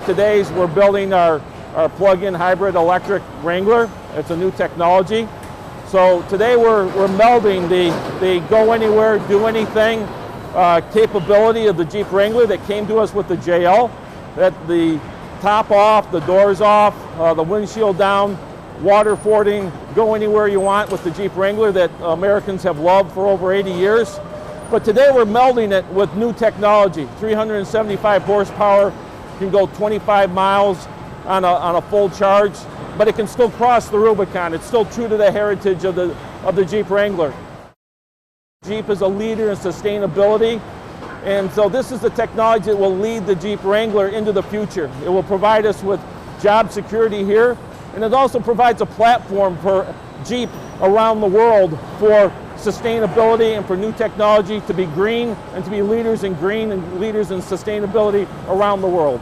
Today we're building our plug-in hybrid electric Wrangler. It's a new technology. So today we're melding the go anywhere, do anything capability of the Jeep Wrangler that came to us with the JL. That the top off, the doors off, the windshield down, water fording, go anywhere you want with the Jeep Wrangler that Americans have loved for over 80 years. But today we're melding it with new technology. 375 horsepower, can go 25 miles on a full charge, but it can still cross the Rubicon. It's still true to the heritage of the Jeep Wrangler. Jeep is a leader in sustainability, and so this is the technology that will lead the Jeep Wrangler into the future. It will provide us with job security here, and it also provides a platform for Jeep around the world for sustainability and for new technology to be green and to be leaders in green and leaders in sustainability around the world.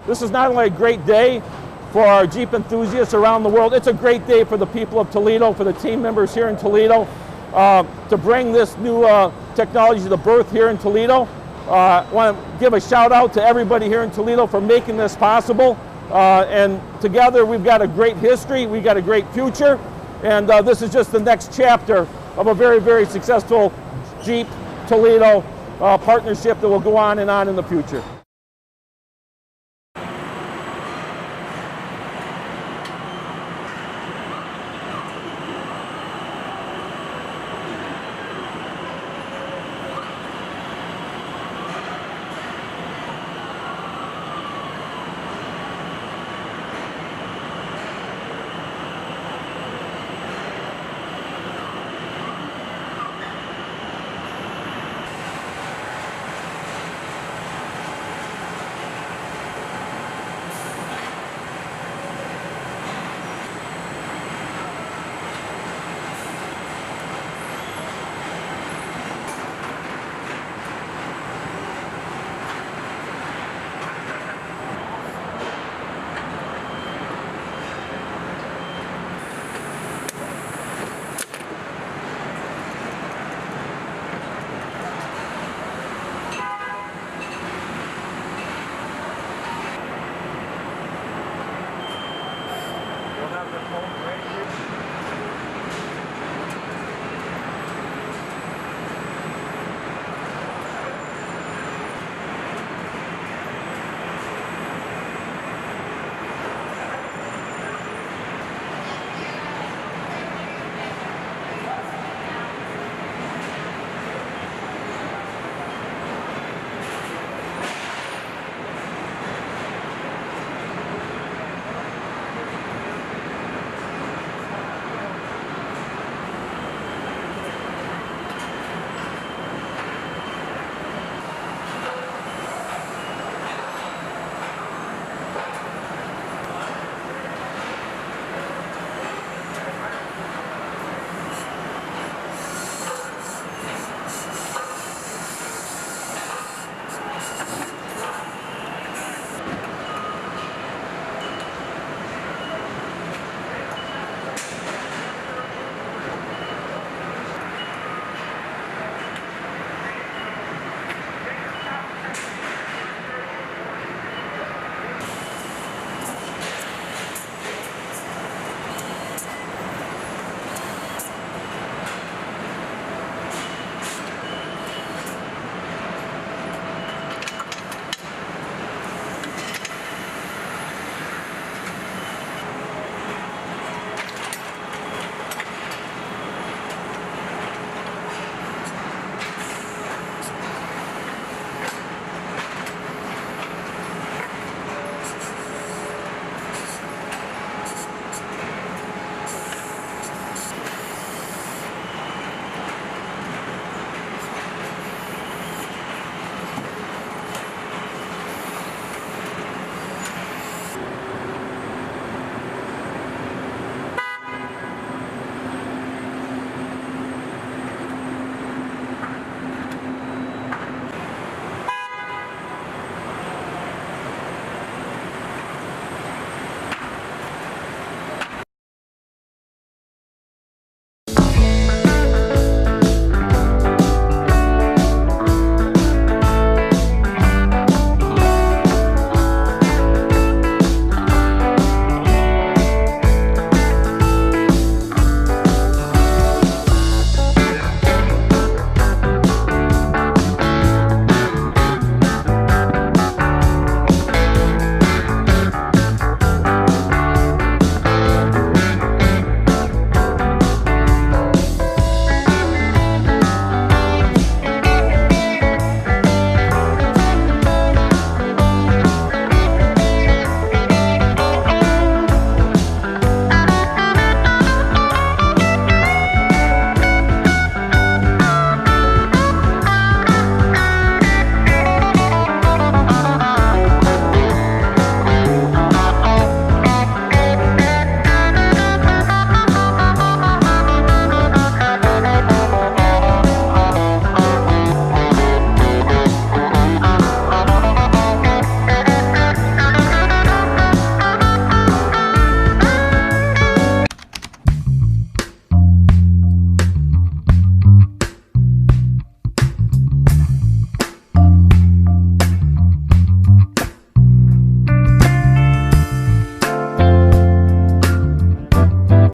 This is not only a great day for our Jeep enthusiasts around the world, it's a great day for the people of Toledo, for the team members here in Toledo, to bring this new technology to birth here in Toledo. I want to give a shout out to everybody here in Toledo for making this possible. And together we've got a great history, we've got a great future, and this is just the next chapter of a very, very successful Jeep Toledo partnership that will go on and on in the future.